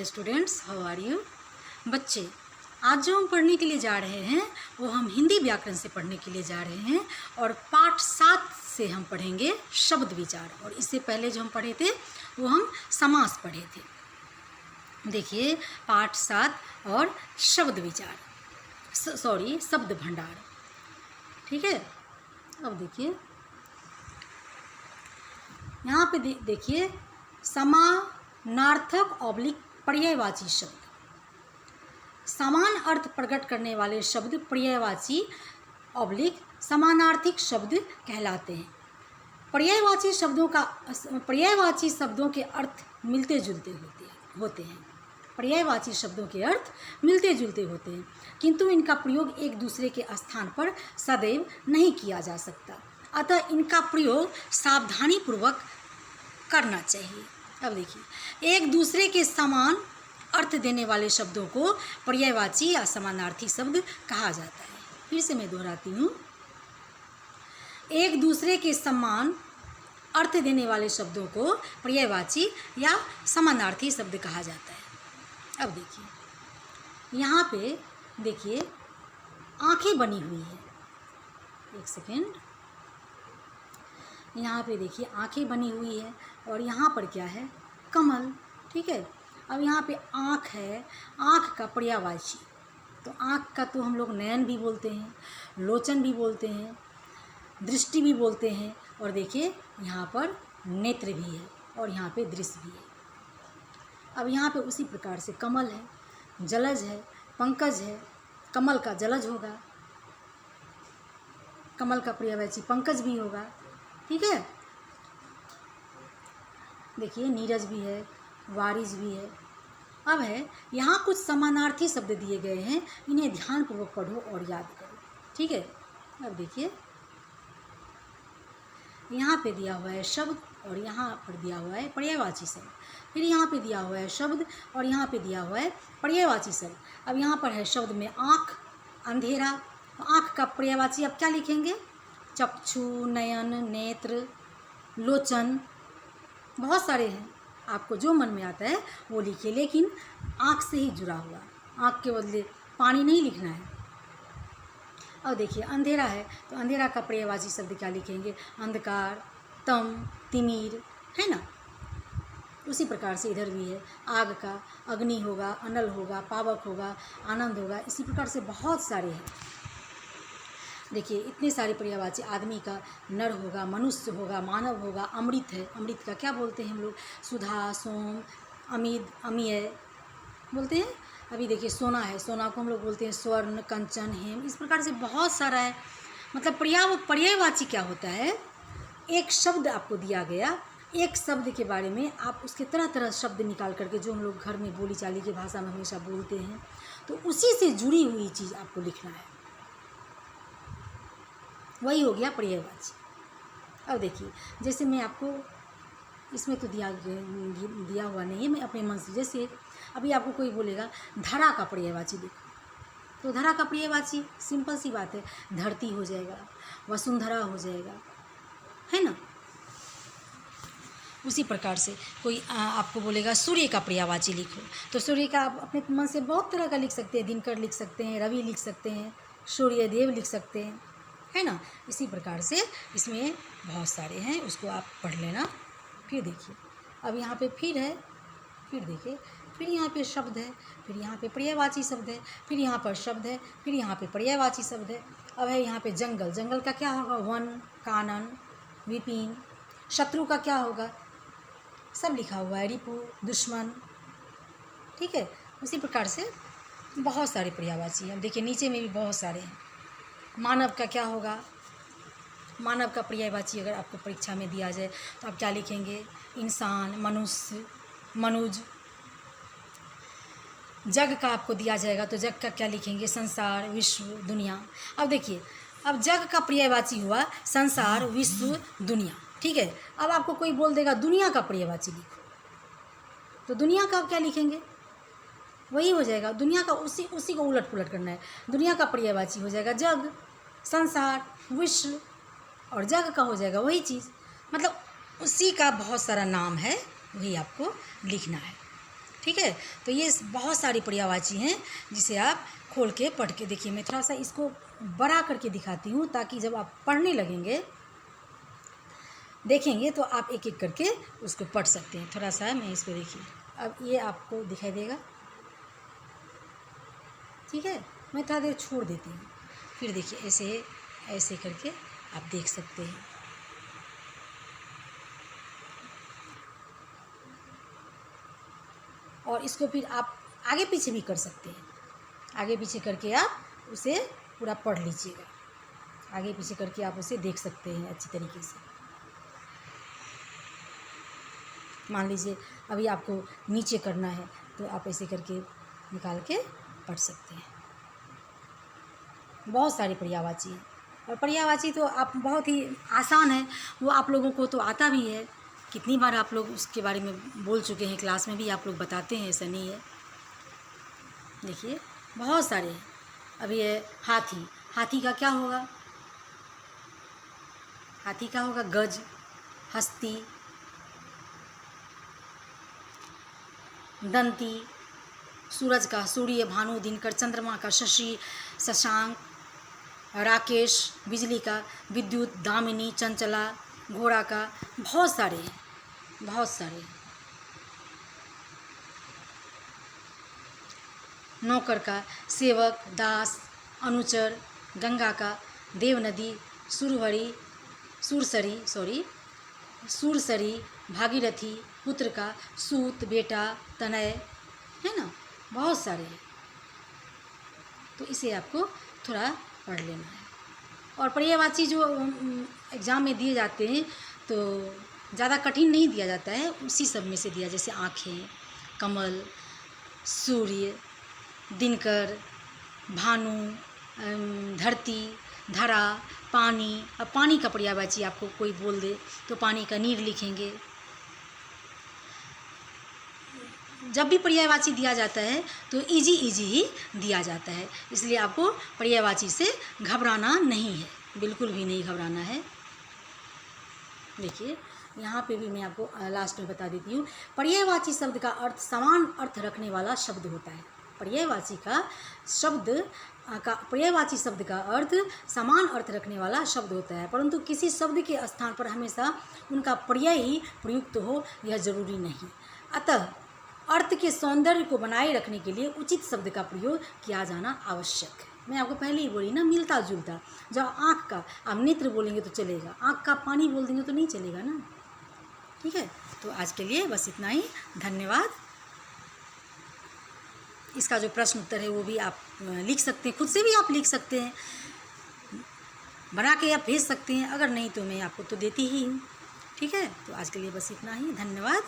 Dear students, how are you. बच्चे, आज जो हम पढ़ने के लिए जा रहे हैं वो हम हिंदी व्याकरण से पढ़ने के लिए जा रहे हैं और पाठ 7 से हम पढ़ेंगे शब्द विचार। और इससे पहले जो हम पढ़े थे वो हम समास पढ़े थे। देखिए पाठ 7 और शब्द विचार, शब्द भंडार। ठीक है, अब देखिए यहाँ पे देखिए समानार्थक ऑब्लिक पर्यायवाची शब्द। समान अर्थ प्रकट करने वाले शब्द पर्यायवाची ऑब्लिक समानार्थिक शब्द कहलाते हैं। पर्यायवाची शब्दों के अर्थ मिलते जुलते होते हैं। पर्यायवाची शब्दों के अर्थ मिलते जुलते होते हैं, किंतु इनका प्रयोग एक दूसरे के स्थान पर सदैव नहीं किया जा सकता, अतः इनका प्रयोग सावधानीपूर्वक करना चाहिए। अब देखिए, एक दूसरे के समान अर्थ देने वाले शब्दों को पर्यायवाची या समानार्थी शब्द कहा जाता है। फिर से मैं दोहराती हूँ, एक दूसरे के समान अर्थ देने वाले शब्दों को पर्यायवाची या समानार्थी शब्द कहा जाता है। अब देखिए यहाँ पे देखिए आंखें बनी हुई है, एक सेकेंड। यहाँ पे देखिए आंखें बनी हुई है और यहाँ पर क्या है, कमल। ठीक है, अब यहाँ पे आँख है, आँख का पर्यायवाची, तो आँख का तो हम लोग नयन भी बोलते हैं, लोचन भी बोलते हैं, दृष्टि भी बोलते हैं, और देखिए यहाँ पर नेत्र भी है और यहाँ पे दृश्य भी है। अब यहाँ पे उसी प्रकार से कमल है, जलज है, पंकज है। कमल का जलज होगा, कमल का पर्यायवाची पंकज भी होगा। ठीक है, देखिए नीरज भी है, वारिज भी है। अब है यहाँ कुछ समानार्थी शब्द दिए गए हैं, इन्हें ध्यानपूर्वक पढ़ो और याद करो। ठीक है, अब देखिए यहाँ पे दिया हुआ है शब्द और यहाँ पर दिया हुआ है पर्यायवाची शब्द, फिर यहाँ पे दिया हुआ है शब्द और यहाँ पे दिया हुआ है पर्यायवाची शब्द। अब यहाँ पर है शब्द में आँख, अंधेरा, तो आँख का पर्यायवाची आप क्या लिखेंगे, चक्षु, नयन, नेत्र, लोचन, बहुत सारे हैं, आपको जो मन में आता है वो लिखिए, लेकिन आँख से ही जुड़ा हुआ, आँख के बदले पानी नहीं लिखना है। अब देखिए अंधेरा है, तो अंधेरा का पर्यायवाची शब्द क्या लिखेंगे, अंधकार, तम, तिमिर, है ना। उसी प्रकार से इधर भी है, आग का अग्नि होगा, अनल होगा, पावक होगा, आनंद होगा। इसी प्रकार से बहुत सारे हैं। देखिए इतने सारे पर्यायवाची, आदमी का नर होगा, मनुष्य होगा, मानव होगा, अमृत है, अमृत का क्या बोलते हैं हम लोग, सुधा, सोम, अमित, अमीय बोलते हैं। अभी देखिए सोना है, सोना को हम लोग बोलते हैं स्वर्ण, कंचन, हेम। इस प्रकार से बहुत सारा है। मतलब पर्यायवाची क्या होता है, एक शब्द आपको दिया गया, एक शब्द के बारे में आप उसके तरह तरह शब्द निकाल करके, जो हम लोग घर में बोली चाली की भाषा में हमेशा बोलते हैं, तो उसी से जुड़ी हुई चीज़ आपको लिखना है, वही हो गया पर्यायवाची। अब देखिए जैसे मैं आपको इसमें तो दिया हुआ नहीं है, मैं अपने मन से, जैसे अभी आपको कोई बोलेगा धरा का पर्यायवाची देखो, तो धरा का पर्यायवाची सिंपल सी बात है, धरती हो जाएगा, वसुंधरा हो जाएगा, है ना। उसी प्रकार से कोई आपको बोलेगा सूर्य का पर्यायवाची लिखो, तो सूर्य का आप अपने मन से बहुत तरह का लिख सकते हैं, दिनकर लिख सकते हैं, रवि लिख सकते हैं, सूर्यदेव लिख सकते हैं, है ना। इसी प्रकार से इसमें बहुत सारे हैं, उसको आप पढ़ लेना। फिर देखिए अब यहाँ पे फिर है, फिर देखिए फिर यहाँ पे शब्द है, फिर यहाँ पे पर्यायवाची शब्द है, फिर यहाँ पर शब्द है, फिर यहाँ पे पर्यायवाची शब्द है। अब है यहाँ पे जंगल, जंगल का क्या होगा, वन, कानन, विपिन। शत्रु का क्या होगा, सब लिखा हुआ है, रिपु, दुश्मन। ठीक है, उसी प्रकार से बहुत सारे पर्यायवाची हैं। देखिए नीचे में भी बहुत सारे हैं। मानव का क्या होगा, मानव का पर्यायवाची अगर आपको परीक्षा में दिया जाए तो आप क्या लिखेंगे, इंसान, मनुष्य, मनुज। जग का आपको दिया जाएगा तो जग का क्या लिखेंगे, संसार, विश्व, दुनिया। अब देखिए अब जग का पर्यायवाची हुआ संसार, विश्व, दुनिया। ठीक है, अब आपको कोई बोल देगा दुनिया का पर्यायवाची लिखो, तो दुनिया का आप क्या लिखेंगे, वही हो जाएगा दुनिया का, उसी को उलट पुलट करना है। दुनिया का पर्यायवाची हो जाएगा जग, संसार, विश्व, और जग का हो जाएगा वही चीज़। मतलब उसी का बहुत सारा नाम है, वही आपको लिखना है। ठीक है। तो ये बहुत सारी पर्यायवाची हैं जिसे आप खोल के पढ़ के देखिए। मैं थोड़ा सा इसको बड़ा करके दिखाती हूँ ताकि जब आप पढ़ने लगेंगे देखेंगे तो आप एक एक करके उसको पढ़ सकते हैं। थोड़ा सा मैं इसको देखिए, अब ये आपको दिखाई देगा, ठीक है। मैं थोड़ा देर छोड़ देती हूँ, फिर देखिए ऐसे ऐसे करके आप देख सकते हैं। और इसको फिर आप आगे पीछे भी कर सकते हैं, आगे पीछे करके आप उसे पूरा पढ़ लीजिएगा, आगे पीछे करके आप उसे देख सकते हैं अच्छी तरीके से। मान लीजिए अभी आपको नीचे करना है तो आप ऐसे करके निकाल के पढ़ सकते हैं। बहुत सारी पर्यायवाची हैं, और पर्यायवाची तो आप बहुत ही आसान है, वो आप लोगों को तो आता भी है। कितनी बार आप लोग उसके बारे में बोल चुके हैं, क्लास में भी आप लोग बताते हैं, ऐसा नहीं है। देखिए बहुत सारे हैं। अब ये हाथी, हाथी का क्या होगा? हाथी का होगा गज, हस्ती, दंती, सूरज का सूर्य, भानु, दिनकर, चंद्रमा का शशि, शशांक, राकेश, बिजली का विद्युत, दामिनी, चंचला, घोड़ा का। बहुत सारे हैं, बहुत सारे। नौकर का सेवक, दास, अनुचर, गंगा का देवनदी, सुरसरी, भागीरथी, पुत्र का सूत, बेटा, तनय, है ना। बहुत सारे हैं, तो इसे आपको थोड़ा पढ़ लेना है। और पर्यायवाची जो एग्ज़ाम में दिए जाते हैं तो ज़्यादा कठिन नहीं दिया जाता है, उसी सब में से दिया, जैसे आँखें, कमल, सूर्य, दिनकर, भानु, धरती, धरा, पानी। अब पानी का पर्यायवाची आपको कोई बोल दे तो पानी का नीर लिखेंगे। जब भी पर्यायवाची दिया जाता है तो इजी ही दिया जाता है, इसलिए आपको पर्यायवाची से घबराना नहीं है, बिल्कुल भी नहीं घबराना है। देखिए यहाँ पे भी मैं आपको लास्ट में बता देती हूँ। पर्यायवाची शब्द का अर्थ समान अर्थ रखने वाला शब्द होता है। पर्यायवाची शब्द का अर्थ समान अर्थ रखने वाला शब्द होता है, परंतु किसी शब्द के स्थान पर हमेशा उनका पर्याय ही प्रयुक्त हो यह जरूरी नहीं। अतः अर्थ के सौंदर्य को बनाए रखने के लिए उचित शब्द का प्रयोग किया जाना आवश्यक है। मैं आपको पहले ही बोली ना, मिलता जुलता। जब आँख का आप नेत्र बोलेंगे तो चलेगा, आँख का पानी बोल देंगे तो नहीं चलेगा ना, ठीक है। तो आज के लिए बस इतना ही, धन्यवाद। इसका जो प्रश्न उत्तर है वो भी आप लिख सकते हैं, खुद से भी आप लिख सकते हैं, बना के आप भेज सकते हैं। अगर नहीं तो मैं आपको तो देती ही हूँ, ठीक है। तो आज के लिए बस इतना ही, धन्यवाद।